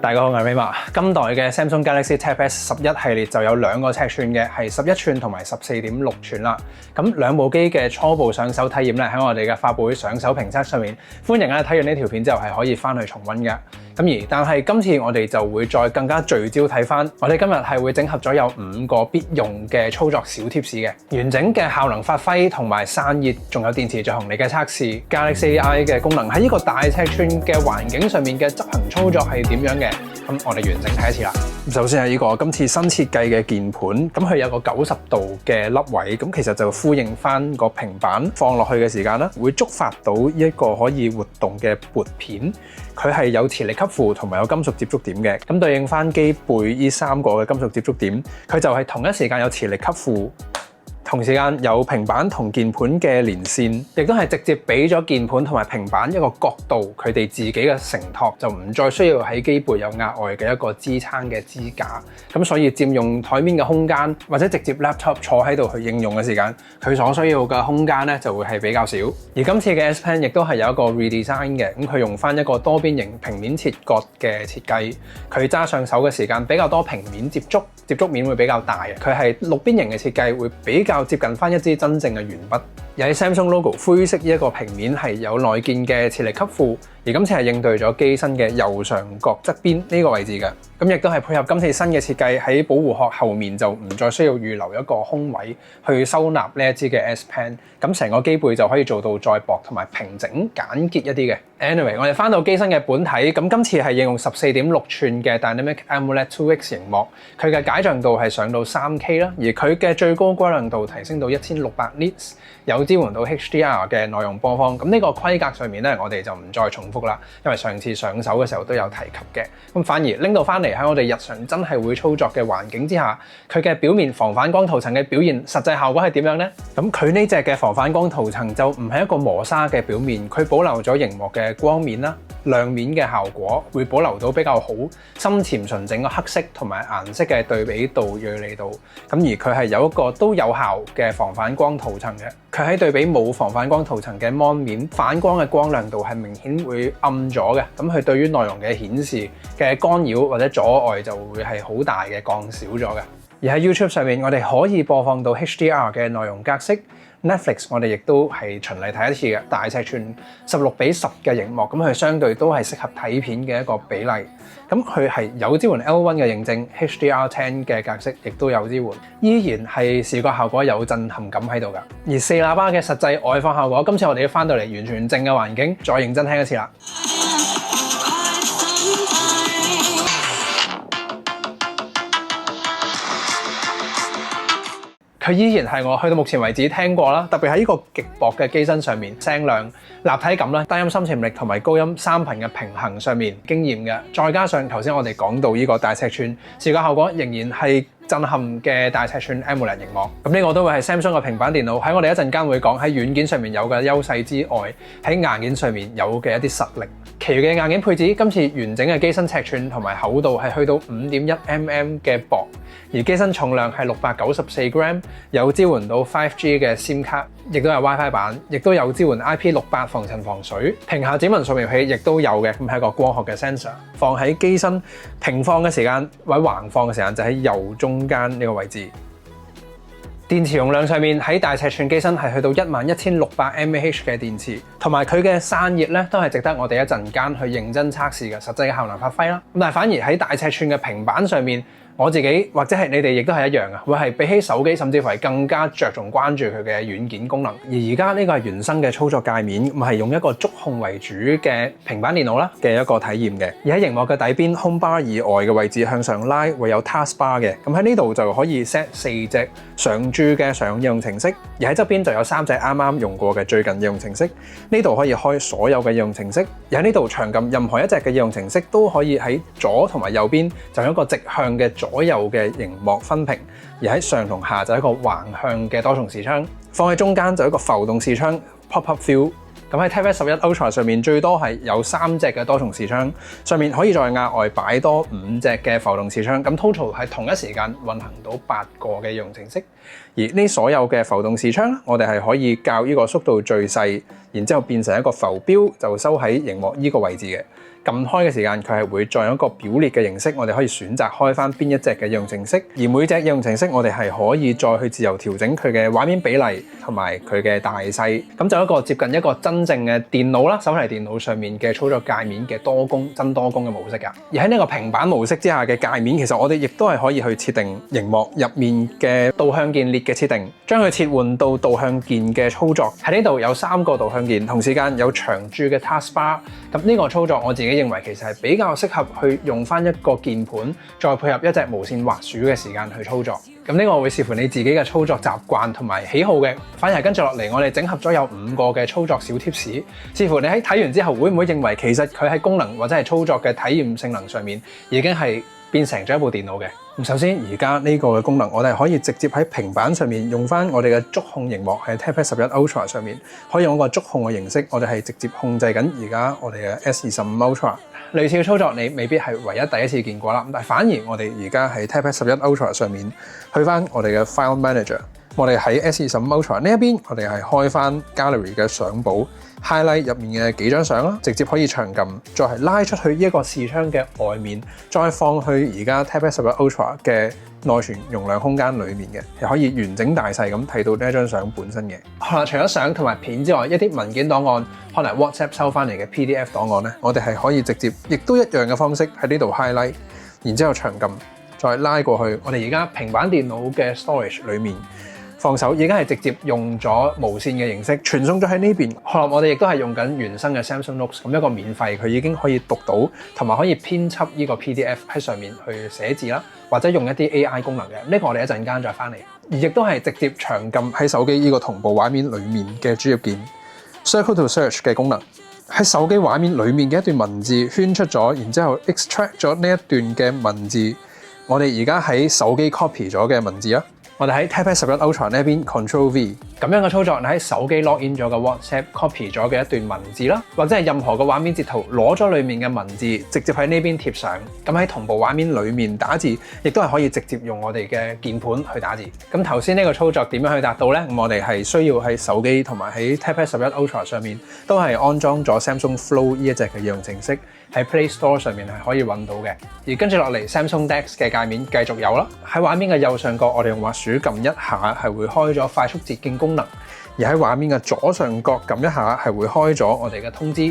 大家好，我係 Raymond。今代嘅 Samsung Galaxy Tab S11系列就有兩個尺寸嘅，係11寸同埋14.6寸啦。咁兩部機嘅初步上手體驗咧，喺我哋嘅發佈會上手評測上面，歡迎睇完呢條片之後係可以翻去重溫嘅。但係今次我哋就會再更加聚焦睇翻，我哋今日係會整合咗有5個必用嘅操作小貼士嘅，完整嘅效能發揮同埋散熱，仲有電池續航力嘅測試。Galaxy AI 嘅功能喺呢個大尺寸嘅環境上面嘅執行操作係點樣嘅？咁我哋完整睇一次啦。首先係呢個今次新設計嘅鍵盤，咁佢有個90度嘅凹位，咁其實就呼應翻個平板放落去嘅時間啦，會觸發到一個可以活動嘅撥片。佢係有磁力吸附同埋有金屬接觸點嘅，咁對應翻機背呢3個嘅金屬接觸點，佢就係同一時間有磁力吸附。同時間有平板同鍵盤嘅連線，亦都係直接俾咗鍵盤同埋平板一個角度，佢哋自己嘅承托，就唔再需要喺機背有額外嘅一個支撐嘅支架。咁所以佔用台面嘅空間，或者直接 laptop 坐喺度去應用嘅時間，佢所需要嘅空間咧就會係比較少。而今次嘅 S Pen 亦都係有一個 redesign 嘅，咁佢用翻一個多邊形平面切割嘅設計，佢揸上手嘅時間比較多平面接觸面會比較大，佢係6邊形嘅設計，會比較接近翻一支真正嘅鉛筆。而喺 Samsung logo 灰色呢一個平面係有內建嘅磁力吸附，而今次係應對咗機身嘅右上角側邊呢個位置嘅。咁亦都係配合今次新嘅設計，喺保護殼後面就唔再需要預留一個空位去收納呢一支嘅 S Pen。咁成個機背就可以做到再薄同埋平整簡潔一啲嘅。Anyway， 我哋翻到機身嘅本體，咁今次係應用14.6寸嘅 Dynamic AMOLED 2X 螢幕，佢嘅解像度係上到 3K 啦，而佢嘅最高光亮度提升到1600 nits， 有支援到 HDR 嘅內容播放。咁呢個規格上面咧，我哋就唔再重複啦，因為上次上手嘅時候都有提及嘅。咁反而拎到翻嚟喺我哋日常真係會操作嘅環境之下，佢嘅表面防反光塗層嘅表現實際效果係點樣呢？咁佢呢隻嘅防反光塗層就唔係一個磨砂嘅表面，佢保留咗熒幕嘅光面啦、亮面嘅效果，會保留到比較好深潛純正嘅黑色同埋顏色嘅對比度、銳利度。咁而佢係有一個都有效嘅防反光塗層嘅，佢喺對比冇防反光塗層嘅 Mon 面，反光嘅光亮度係明顯會暗咗嘅。咁佢對於內容嘅顯示嘅干擾或者阻礙就會係好大嘅降少咗嘅。而喺 YouTube 上面，我哋可以播放到 HDR 嘅內容格式。Netflix 我哋亦都係循例睇一次嘅，大尺寸16:10嘅螢幕，咁佢相對都係適合睇片嘅一個比例。咁佢係有支援 L1 嘅認證 ，HDR10 嘅格式亦都有支援，依然係視覺效果有震撼感喺度㗎。而4喇叭嘅實際外放效果，今次我哋要翻到嚟完全靜嘅環境，再認真聽一次啦。佢依然係我去到目前為止聽過啦，特別喺呢個極薄嘅機身上面，聲量、立體感啦、低音深潛力同埋高音3頻嘅平衡上面驚豔嘅，再加上頭先我哋講到呢個大尺寸視覺效果，仍然係震撼嘅大尺寸 AMOLED 螢幕。咁呢個都會係 Samsung 嘅平板電腦喺我哋一陣間會講喺軟件上面有嘅優勢之外，喺硬件上面有嘅一啲實力。其餘嘅硬件配置，今次完整嘅機身尺寸同埋厚度係去到 5.1mm 嘅薄，而機身重量係694 gram， 有支援到 5G 嘅 SIM 卡，亦都有 WiFi 版，亦都有支援 IP68 防塵防水。屏下指紋掃描器亦都有嘅，咁係一個光學嘅 sensor。放喺機身平放嘅時間或者橫放嘅時間就喺右中間呢個位置。電池容量上面喺大尺寸機身係去到11600 mAh 嘅電池，同埋佢嘅散熱咧都係值得我哋一陣間去認真測試嘅實際嘅效能發揮啦。咁但係反而喺大尺寸嘅平板上面，我自己或者係你哋亦都係一樣嘅，會係比起手機甚至乎係更加着重關注佢嘅軟件功能。而家呢個係原生嘅操作界面，咁係用一個觸控為主嘅平板電腦啦嘅一個體驗嘅。而喺熒幕嘅底邊 Home Bar 以外嘅位置向上拉會有 Task Bar 嘅，咁喺呢度就可以 set 4隻常駐嘅常用應用程式，而喺側邊就有3隻啱啱用過嘅最近應用程式。呢度可以開所有嘅應用程式，而喺呢度長撳任何一隻嘅應用程式都可以喺左同埋右邊就有一個直向嘅左右嘅螢幕分屏，而喺上同下就係一個橫向嘅多重視窗，放喺中間就係一個浮動視窗 Pop-up View。咁喺 Tab S11 Ultra 上面最多係有3隻嘅多重視窗，上面可以再額外擺多5隻嘅浮動視窗，咁 total 係同一時間運行到8個嘅應用程式。而呢所有嘅浮動視窗，我哋係可以校呢個縮度最細，然之後變成一個浮標，就收喺螢幕呢個位置嘅。撳開嘅時間，佢係會再有一個表列嘅形式，我哋可以選擇開翻邊一隻嘅應用程式，而每隻應用程式我哋係可以再去自由調整佢嘅畫面比例同埋佢嘅大細，咁就一個接近一個真正嘅電腦啦，手提電腦上面嘅操作界面嘅真多功嘅模式㗎。而喺呢個平板模式之下嘅界面，其實我哋亦都係可以去設定熒幕入面嘅導向鍵列嘅設定，將佢切換到導向鍵嘅操作。喺呢度有3個導向鍵，同時間有長駐嘅 taskbar。咁呢個操作我自己認為其實係比較適合去用翻一個鍵盤，再配合一隻無線滑鼠嘅時間去操作。咁呢個會視乎你自己嘅操作習慣同埋喜好嘅。反而跟住落嚟，我哋整合咗有5個嘅操作小貼士，視乎你喺睇完之後會唔會認為其實佢喺功能或者係操作嘅體驗性能上面已經係變成咗一部電腦嘅。咁首先而家呢個嘅功能，我哋可以直接喺平板上面用翻我哋嘅觸控螢幕，喺 TabPad 11 Ultra 上面可以用一個觸控嘅形式，我哋係直接控制緊而家我哋嘅 S25 Ultra。類似嘅操作你未必係唯一第一次見過啦，但係反而我哋而家喺 TabPad 11 Ultra 上面去翻我哋嘅 File Manager， 我哋喺 S25 Ultra 呢一邊，我哋係開翻 Gallery 嘅相簿 highlight 入面嘅幾張相啦，直接可以長撳，再係拉出去呢一個視窗嘅外面，再放去而家 TabPad 11 Ultra 嘅內存容量空間裡面嘅，係可以完整大細咁睇到呢一張相本身嘅。好啦，除咗相同埋片之外，一啲文件檔案，可能 WhatsApp 收翻嚟嘅 PDF 檔案咧，我哋係可以直接，亦都一樣嘅方式喺呢度 highlight， 然之後長撳，再拉過去我哋而家平板電腦嘅 storage 裡面。放手已經係直接用咗無線嘅形式傳送咗喺呢邊。可能我哋亦都係用緊原生嘅 Samsung Notes， 咁一個免費，佢已經可以讀到同埋可以編輯呢個 PDF 喺上面去寫字啦，或者用一啲 AI 功能嘅。呢個我哋一陣間再翻嚟。而亦都係直接長撳喺手機呢個同步畫面裡面嘅主頁鍵 Circle to Search 嘅功能，喺手機畫面裡面嘅一段文字圈出咗，然之後 extract 咗呢一段嘅文字，我哋而家喺手機 copy 咗嘅文字啊。我哋喺 TabPad 11 Ultra 呢邊 Control V 咁樣嘅操作，你喺手機 login 咗嘅 WhatsApp copy 咗嘅一段文字啦，或者係任何嘅畫面截圖攞咗裡面嘅文字，直接喺呢邊貼上。咁喺同步畫面裡面打字，亦都係可以直接用我哋嘅鍵盤去打字。咁頭先呢個操作點樣去達到呢？咁我哋係需要喺手機同埋喺 TabPad 11 Ultra 上面都係安裝咗 Samsung Flow 呢一隻嘅應用程式，喺 Play Store 上面係可以揾到嘅。而跟住落嚟 Samsung DeX 嘅界面繼續有啦，喺畫面嘅右上角我哋用滑鼠撳一下係會開咗快速捷徑功能，而喺畫面嘅左上角撳一下係會開咗我哋嘅通知。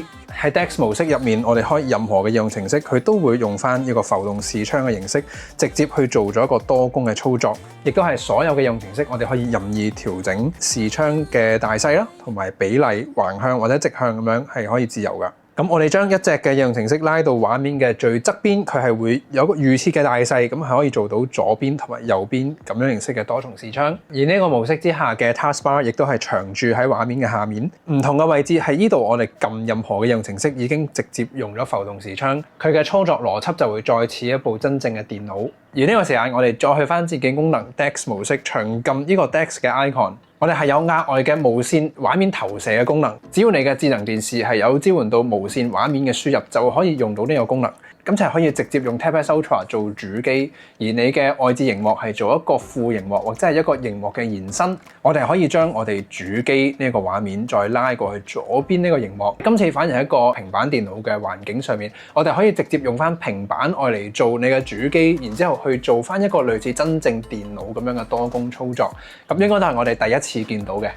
喺 DeX 模式入面，我哋開任何嘅應用程式，佢都會用翻一個浮動視窗嘅形式，直接去做咗一個多工嘅操作，亦都係所有嘅應用程式我哋可以任意調整視窗嘅大細啦，同埋比例橫向或者直向咁樣係可以自由㗎。咁我哋將一隻嘅應用程式拉到畫面嘅最側邊，佢係會有個預設嘅大細，咁係可以做到左邊同埋右邊咁樣形式嘅多重視窗。而呢個模式之下嘅 Taskbar 亦都係長駐喺畫面嘅下面，唔同嘅位置喺呢度，我哋撳任何嘅應用程式已經直接用咗浮動視窗，佢嘅操作邏輯就會再似一部真正嘅電腦。而呢個時間我哋再去翻捷徑功能 DeX 模式，長撳呢個 DeX 嘅 icon。我哋係有額外嘅無線畫面投射嘅功能，只要你嘅智能電視係有支援到無線畫面嘅輸入，就可以用到呢個功能。咁就係可以直接用 TabPad Ultra 做主機，而你嘅外置螢幕係做一個副螢幕或者係一個螢幕嘅延伸。我哋可以將我哋主機呢個畫面再拉過去左邊呢個螢幕。今次反而喺一個平板電腦嘅環境上面，我哋可以直接用翻平板愛嚟做你嘅主機，然之後去做翻一個類似真正電腦咁樣嘅多工操作。咁應該都係我哋第一次見到嘅。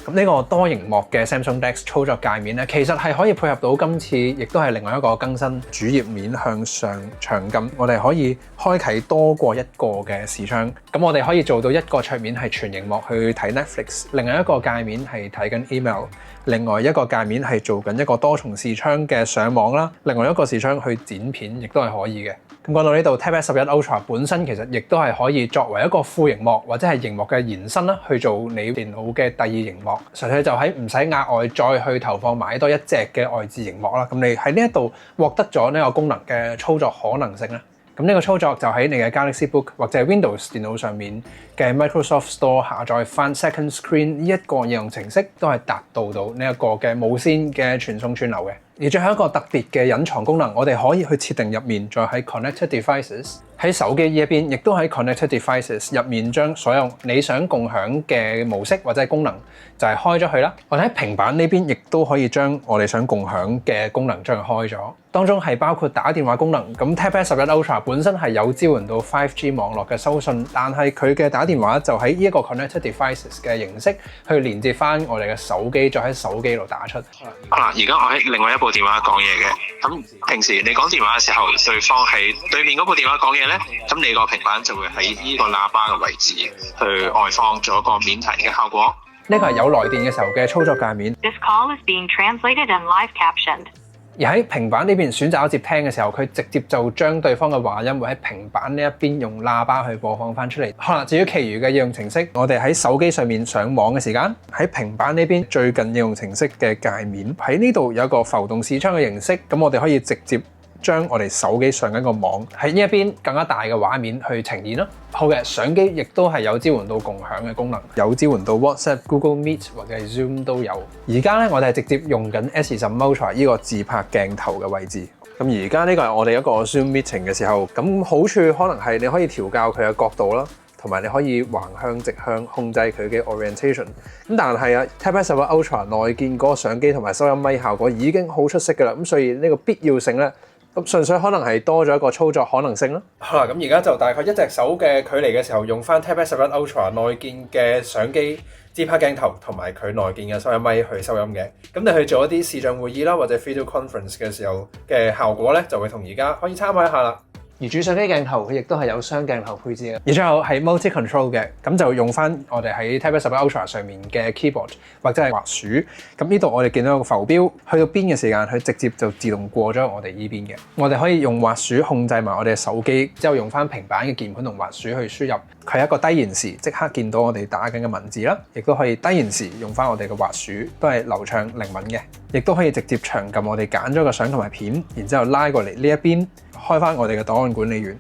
咁呢個多螢幕嘅 Samsung DeX 操作界面咧，其實係可以配合到今次，亦都係另外一個更新主頁面向上長撳，我哋可以開啟多過一個嘅視窗。咁我哋可以做到一個桌面係全螢幕去睇 Netflix， 另外一個界面係睇緊 email， 另外一個界面係做緊一個多重視窗嘅上網啦，另外一個視窗去剪片亦都係可以嘅。咁講到呢度 TabPad 11 Ultra 本身其實亦都係可以作為一個副螢幕或者係螢幕嘅延伸啦，去做你電腦嘅第二螢幕。純粹就喺唔使額外再去投放買多一隻嘅外置螢幕啦。咁你喺呢一度獲得咗呢個功能嘅操作可能性咧。咁呢個操作就喺你嘅 Galaxy Book 或者係 Windows 電腦上面嘅 Microsoft Store 下載翻 Second Screen 呢一個應用程式，都係達到呢一個嘅無線嘅傳送串流嘅。而最後一個特別嘅隱藏功能，我哋可以去設定入面，再喺 Connected Devices 喺手機呢一邊，亦都喺 Connected Devices 入面將所有你想共享嘅模式或者功能就係開咗佢啦。我哋喺平板呢邊亦都可以將我哋想共享嘅功能將佢開咗，當中係包括打電話功能。咁 TabS 11 Ultra 本身係有支援到 5G 網絡嘅收訊，但係佢嘅打電話就喺呢一個 Connected Devices 嘅形式去連接翻我哋嘅手機，再喺手機度打出。而家我喺另外一部電話講嘢嘅，咁平時你講電話嘅時候，對方喺對面嗰部電話講嘢咧，咁你個平板就會喺呢個喇叭嘅位置去外放咗個免提嘅效果。呢個係有來電嘅時候嘅操作界面。This call is being translated and live captioned. 而喺平板呢邊選擇咗接聽嘅時候，佢直接就將對方嘅話音會喺平板呢一邊用喇叭去播放翻出嚟。好啦，至於其餘嘅應用程式，我哋喺手機上面上網嘅時間，喺平板呢邊最近應用程式嘅界面喺呢度有一個浮動視窗嘅形式，咁我哋可以直接將我哋手機上緊個網喺呢一邊更加大嘅畫面去呈現啦。好嘅，相機亦都係有支援到共享嘅功能，有支援到 WhatsApp、Google Meet 或者係 Zoom 都有。而家咧，我哋係直接用緊 S20 Ultra 呢個自拍鏡頭嘅位置。咁而家呢個係我哋一個 Zoom meeting 嘅時候，咁好處可能係你可以調校佢嘅角度啦，同埋你可以橫向、直向控制佢嘅 orientation。咁但係啊 TabS 11 Ultra 內建嗰個相機同埋收音咪效果已經好出色㗎啦，咁所以呢個必要性咧，咁純粹可能係多咗一個操作可能性啦。好啦，咁而家就大概一隻手嘅距離嘅時候，用翻 TabS 11 Ultra 內建嘅相機、自拍鏡頭同埋佢內建嘅收音咪去收音嘅。咁你去做一啲視像會議啦，或者 video conference 嘅時候嘅效果咧，就會同而家可以參考一下啦。而主相機鏡頭佢亦都係有雙鏡頭配置嘅，而最後係 multi control 嘅，咁就用翻我哋喺 TabS 11 Ultra 上面嘅 keyboard 或者係滑鼠。咁呢度我哋見到一個浮標，去到邊嘅時間，佢直接就自動過咗我哋呢邊嘅。我哋可以用滑鼠控制埋我哋嘅手機，之後用翻平板嘅鍵盤同滑鼠去輸入。佢係一個低延時，即刻見到我哋打緊嘅文字啦，亦都可以低延時用翻我哋嘅滑鼠，都係流暢靈敏嘅。亦都可以直接長撳我哋揀咗個相同埋片，然之後拉過嚟呢一邊，開翻我哋嘅檔案管理員，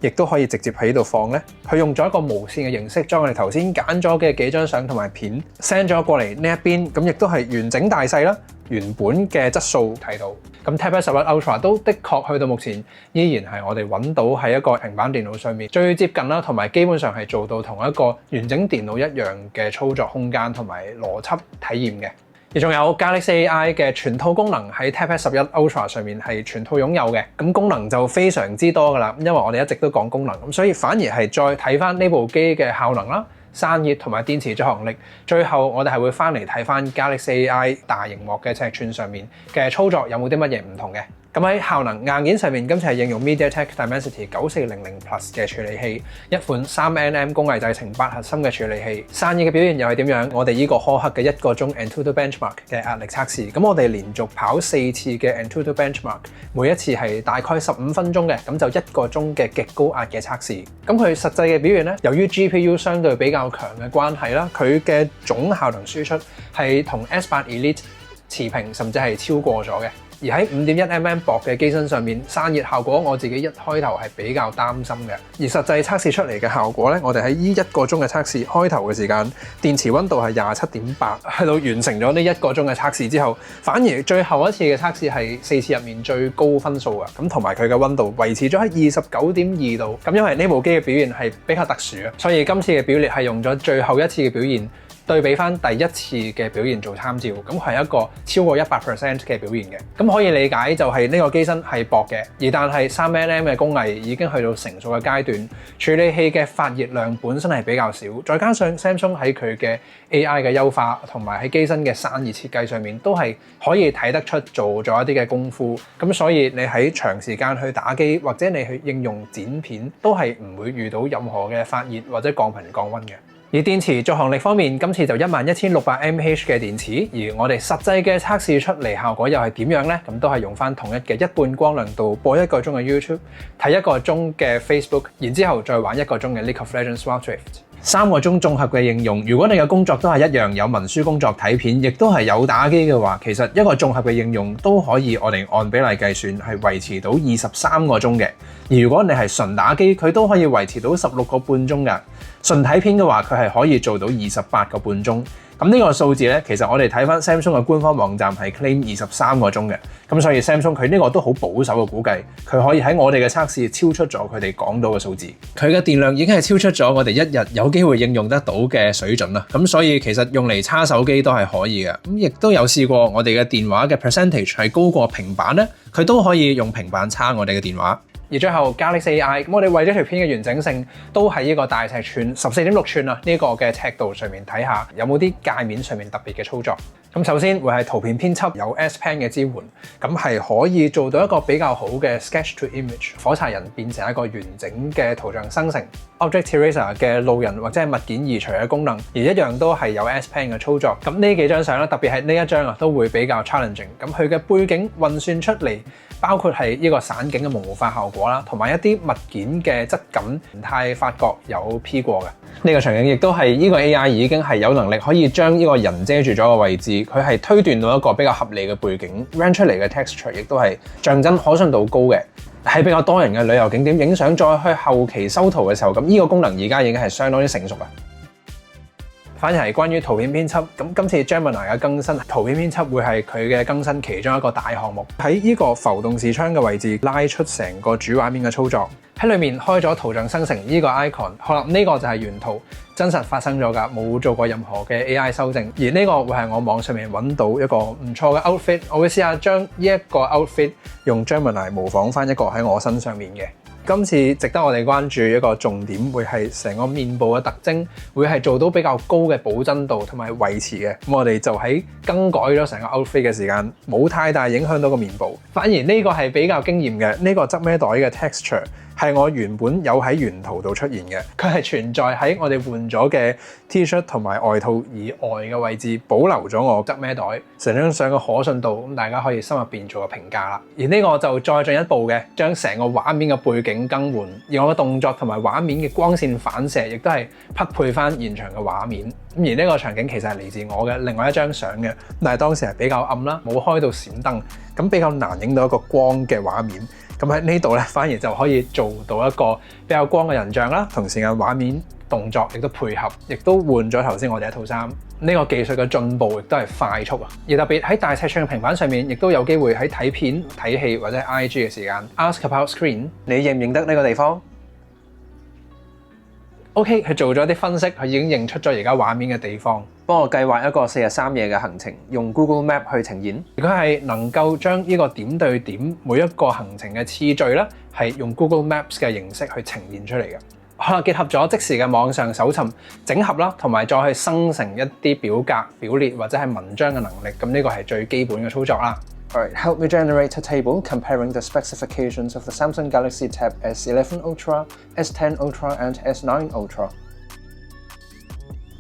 亦都可以直接喺度放咧。佢用咗一個無線嘅形式，將我哋頭先揀咗嘅幾張相同埋片 send 咗過嚟呢一邊，咁亦都係完整大細啦，原本嘅質素睇到。咁 TabS 11 Ultra 都的確去到目前依然係我哋揾到喺一個平板電腦上面最接近啦，同埋基本上係做到同一個完整電腦一樣嘅操作空間同埋邏輯體驗嘅。而仲有 Galaxy AI 嘅全套功能喺 TabS 11 Ultra 上面係全套擁有嘅，咁功能就非常之多噶啦。因為我哋一直都講功能，咁所以反而係再睇翻呢部機嘅效能啦、散熱同埋電池續航力。最後我哋係會翻嚟睇翻 Galaxy AI 大螢幕嘅尺寸上面嘅操作有冇啲乜嘢唔同嘅。咁喺效能硬件上面，今次係應用 MediaTek Dimensity 9400 Plus 嘅處理器，一款 3nm 工藝製程8核心嘅處理器。散熱嘅表現又係點樣？我哋呢個苛刻嘅1個鐘 Antutu Benchmark 嘅壓力測試，咁我哋連續跑4次嘅 Antutu Benchmark， 每一次係大概15分鐘嘅，咁就1個鐘嘅極高壓嘅測試。咁佢實際嘅表現咧，由於 GPU 相對比較強嘅關係啦，佢嘅總效能輸出係同 S8 Elite 持平，甚至係超過咗嘅。而喺 5.1mm 薄嘅機身上面，散熱效果我自己一開頭係比較擔心嘅。而實際測試出嚟嘅效果咧，我哋喺呢1個鐘嘅測試開頭嘅時間，電池溫度係27.8，去到完成咗呢1個鐘嘅測試之後，反而最後一次嘅測試係4次入面最高分數啊！咁同埋佢嘅溫度維持咗喺29.2度。咁因為呢部機嘅表現係比較特殊啊，所以今次嘅表列係用咗最後一次嘅表現對比翻第一次嘅表現做參照，咁係一個超過100% 嘅表現嘅。咁可以理解就係呢個機身係薄嘅，而但係 3nm 嘅工藝已經去到成熟嘅階段，處理器嘅發熱量本身係比較少，再加上 Samsung 喺佢嘅 AI 嘅優化同埋喺機身嘅散熱設計上面都係可以睇得出做咗一啲嘅功夫，咁所以你喺長時間去打機或者你去應用剪片都係唔會遇到任何嘅發熱或者降頻降溫嘅。而電池續航力方面，今次就11600mAh 嘅電池，而我哋實際嘅測試出嚟效果又係點樣呢？咁都係用翻同一嘅1半光亮度播1個鐘嘅 YouTube， 睇1個鐘嘅 Facebook， 然之後再玩1個鐘嘅 League of Legends Wild Rift。3個鐘綜合嘅應用，如果你嘅工作都係一樣，有文書工作睇片，亦都係有打機嘅話，其實一個綜合嘅應用都可以我哋按比例計算係維持到23個鐘嘅。而如果你係純打機，佢都可以維持到16個半鐘㗎。純睇片嘅話，佢係可以做到28個半鐘。咁呢個數字咧，其實我哋睇翻 Samsung 嘅官方網站係 claim 23個鐘嘅，咁所以 Samsung 佢呢個都好保守嘅估計，佢可以喺我哋嘅測試超出咗佢哋講到嘅數字。佢嘅電量已經係超出咗我哋一日有機會應用得到嘅水準啦。咁所以其實用嚟叉手機都係可以嘅。咁亦都有試過我哋嘅電話嘅 percentage 係高過平板咧，佢都可以用平板叉我哋嘅電話。而最後 Galaxy AI， 咁我哋為咗條片嘅完整性，都喺呢個大尺寸14.6寸啊呢個嘅尺度上面睇下，有冇啲界面上面特別嘅操作。咁首先會係圖片編輯有 S Pen 嘅支援，咁係可以做到一個比較好嘅 Sketch to Image 火柴人變成一個完整嘅圖像生成。Object Eraser 嘅路人或者係物件移除嘅功能，而一樣都係有 S Pen 嘅操作。咁呢幾張相咧，特別係呢一張啊，都會比較 challenging。咁佢嘅背景運算出嚟，包括係呢個散景嘅模糊化效果啦，同埋一啲物件嘅質感唔太發覺有 P 過嘅。呢個場景亦都係呢個 AI 已經係有能力可以將呢個人遮住咗嘅位置，佢係推斷到一個比較合理嘅背景 ，render 出嚟嘅 texture 亦都係像真可信度高嘅。喺比較多人嘅旅遊景點影相，再去後期修圖嘅時候，咁呢個功能而家已經係相當之成熟啦。反而係關於圖片編輯，咁今次 Gemini 嘅更新，圖片編輯會係佢嘅更新其中一個大項目。喺呢個浮動視窗嘅位置拉出成個主畫面嘅操作，喺裏面開咗圖像生成呢個 icon， 好啦，呢個就係原圖，真實發生咗㗎，冇做過任何嘅 AI 修正。而呢個會係我網上面揾到一個唔錯嘅 outfit， 我會試下將呢一個 outfit 用 Gemini 模仿翻一個喺我身上面嘅。今次值得我哋關注一個重點，會係成個面部嘅特徵，會係做到比較高嘅保真度同埋維持嘅。咁我哋就喺更改咗成個 outfit 嘅時間，冇太大影響到個面部。反而呢個係比較驚豔嘅，呢個側孭袋嘅 texture 係我原本有喺原圖度出現嘅，佢係存在喺我哋換咗嘅 T-shirt 同埋外套以外嘅位置，保留咗我側孭袋成張相嘅可信度，咁大家可以心入邊做個評價啦。而呢個就再進一步嘅，將成個畫面嘅背景更換，而我嘅動作同埋畫面嘅光線反射，亦都係匹配翻現場嘅畫面。咁而呢個場景其實係嚟自我嘅另外一張相嘅，但係當時係比較暗啦，冇開到閃燈，咁比較難影到一個光嘅畫面。咁喺呢度咧，反而就可以做到一個比較光嘅人像啦，同時間畫面動作亦都配合，亦都換咗頭先我哋一套衫。呢個技術嘅進步亦都係快速啊！而特別喺大尺寸嘅平板上面，亦都有機會喺睇片、睇戲或者 IG 嘅時間 ask about screen， 你認唔認得呢個地方？OK， 佢做咗啲分析，佢已經認出咗而家畫面嘅地方，幫我計劃一個4日3夜嘅行程，用 Google Map 去呈現。佢係能夠將呢個點對點每一個行程嘅次序咧，係用 Google Maps 嘅形式去呈現出嚟嘅。可能結合咗即時嘅網上搜尋、整合啦，同埋再去生成一啲表格、表列或者係文章嘅能力。咁呢個係最基本嘅操作啦。Alright, help me generate a table comparing the specifications of the Samsung Galaxy Tab S11 Ultra, S10 Ultra, and S9 Ultra.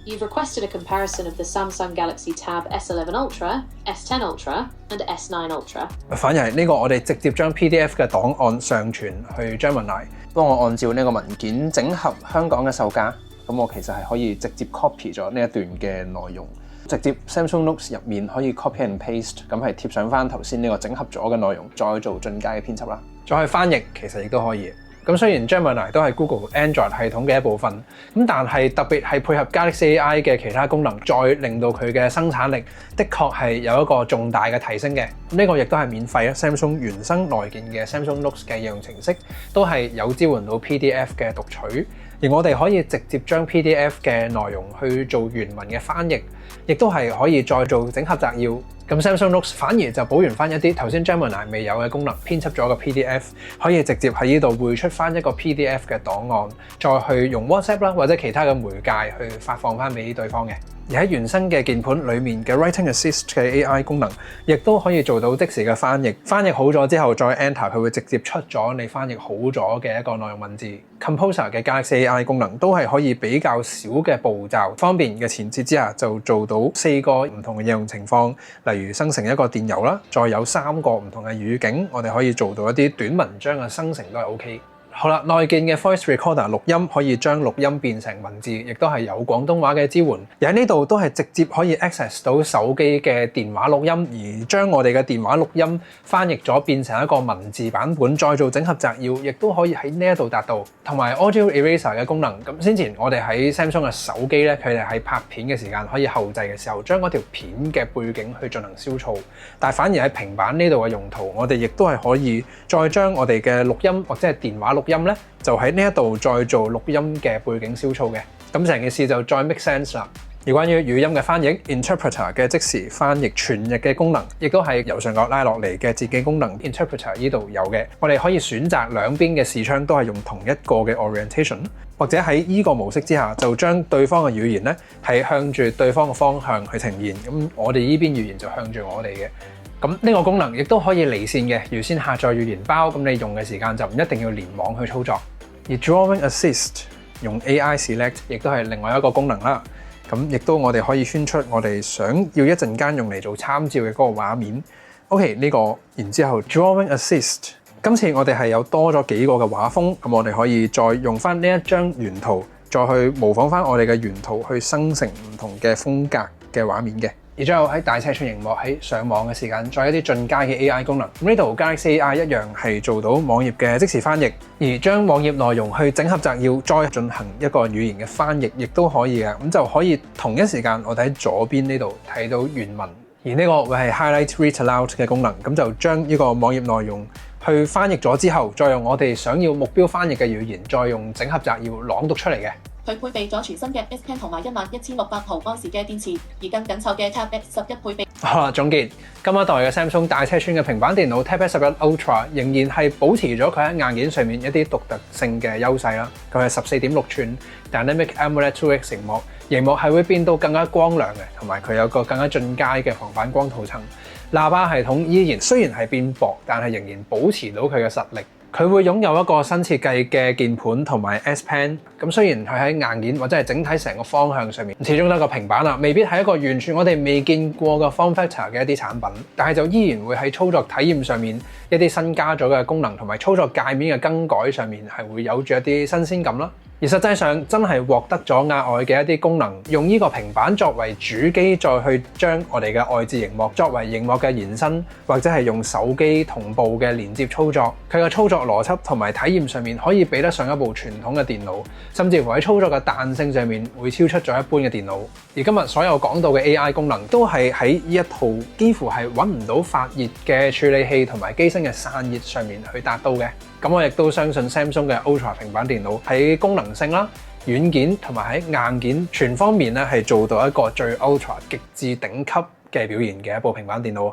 You've requested a comparison of the Samsung Galaxy Tab S11 Ultra, S10 Ultra, and S9 Ultra. 反而係呢個我哋直接將 PDF 嘅檔案上傳去 Gemini， 幫我按照呢個文件整合香港嘅售價。咁我其實係可以直接 copy 咗呢一段嘅內容。直接 Samsung Notes 入面可以 copy and paste， 咁係貼上翻頭先呢個整合咗嘅內容，再做進階嘅編輯啦。再去翻譯其實亦都可以。咁雖然 Gemini 都係 Google Android 系統嘅一部分，咁但係特別係配合 Galaxy AI 嘅其他功能，再令到佢嘅生產力的確係有一個重大嘅提升嘅。呢個亦都係免費啊 ，Samsung 原生內建嘅 Samsung Notes 嘅應用程式都係有支援到 PDF 嘅讀取。而我哋可以直接將 PDF 嘅內容去做原文嘅翻譯，亦都係可以再做整合摘要。咁 Samsung Notes 反而就補完翻一啲頭先 Gemini 未有嘅功能，編輯咗個 PDF， 可以直接喺呢度匯出翻一個 PDF 嘅檔案，再去用 WhatsApp 啦或者其他嘅媒介去發放翻俾對方嘅。而喺原生嘅鍵盤裡面嘅 Writing Assist 嘅 AI 功能，亦都可以做到即時嘅翻譯。翻譯好咗之後再 Enter， 佢會直接出咗你翻譯好咗嘅一個內容文字。Composer 嘅 Galaxy AI 功能都係可以比較少嘅步驟，方便嘅前設之下就做到4個唔同嘅應用情況，例如生成一個電郵啦，再有3個唔同嘅語境，我哋可以做到一啲短文章嘅生成都係 OK。好啦，內建嘅 Voice Recorder 錄音可以將錄音變成文字，亦都係有廣東話嘅支援。而喺呢度都係直接可以 access 到手機嘅電話錄音，而將我哋嘅電話錄音翻譯咗變成一個文字版本，再做整合摘要，亦都可以喺呢一度達到。同埋 Audio Eraser 嘅功能，咁先前我哋喺 Samsung 嘅手機咧，佢哋喺拍片嘅時間可以後製嘅時候，將嗰條片嘅背景去進行消噪，但係反而喺平板呢度嘅用途，我哋亦都係可以再將我哋嘅錄音或者係電話錄音咧，就喺呢一度再做錄音嘅背景消噪嘅，咁成件事就再 make sense 啦。而關於語音嘅翻譯 Interpreter 嘅即時翻譯傳譯嘅功能，亦都係由上角拉落嚟嘅捷徑功能 Interpreter 呢度有嘅。我哋可以選擇兩邊嘅視窗都係用同一個嘅 orientation， 或者喺呢個模式之下就將對方嘅語言咧係向住對方嘅方向去呈現，咁我哋呢邊語言就向住我哋嘅。咁呢個功能亦都可以離線嘅，預先下載語言包，咁你用嘅時間就唔一定要連網去操作。而 Drawing Assist 用 AI Select 亦都係另外一個功能啦。咁亦都我哋可以圈出我哋想要一陣間用嚟做參照嘅嗰個畫面。OK， 呢個然之後 Drawing Assist， 今次我哋係有多咗幾個嘅畫風，咁我哋可以再用翻呢一張原圖，再去模仿翻我哋嘅原圖去生成唔同嘅風格嘅畫面嘅。而最後喺大尺寸螢幕喺上網嘅時間，再一啲進階嘅 AI 功能。咁呢度 Galaxy AI 一樣係做到網頁嘅即時翻譯，而將網頁內容去整合摘要，再進行一個語言嘅翻譯，亦都可以嘅。咁就可以同一時間我哋喺左邊呢度睇到原文，而呢個會係 Highlight Read Aloud 嘅功能。咁就將呢個網頁內容去翻譯咗之後，再用我哋想要目標翻譯嘅語言，再用整合摘要朗讀出嚟嘅。佢配備咗全新嘅 S10 同埋11600毫安時嘅電池，而更緊湊嘅 Tab S11 配備。好啦，總結今一代嘅 Samsung 大尺寸嘅平板電腦 Tab S11 Ultra 仍然係保持咗佢喺硬件上面一啲獨特性嘅優勢啦。佢係14.6寸 Dynamic AMOLED 2X 螢幕係會變到更加光亮嘅，同埋佢有個更加進階嘅防反光塗層。喇叭系統依然雖然係變薄，但係仍然保持到佢嘅實力。佢會擁有一個新設計嘅鍵盤同埋 S Pen， 咁雖然佢喺硬件或者係整體成個方向上面，始終都係個平板啦，未必係一個完全我哋未見過嘅 form factor 嘅一啲產品，但係就依然會喺操作體驗上面一啲新加咗嘅功能同埋操作界面嘅更改上面係會有住一啲新鮮感啦。而實際上真係獲得咗額外嘅一啲功能，用呢個平板作為主機，再去將我哋嘅外置螢幕作為螢幕嘅延伸，或者係用手機同步嘅連接操作，佢嘅操作邏輯同埋體驗上面可以比得上一部傳統嘅電腦，甚至乎喺操作嘅彈性上面會超出咗一般嘅電腦。而今日所有講到嘅 AI 功能都係喺呢一套幾乎係揾唔到發熱嘅處理器同埋機身嘅散熱上面去達到嘅。咁我亦都相信 Samsung 嘅 Ultra 平板電腦喺功能性啦、軟件同埋喺硬件全方面咧係做到一個最 Ultra 極致頂級嘅表現嘅一部平板電腦。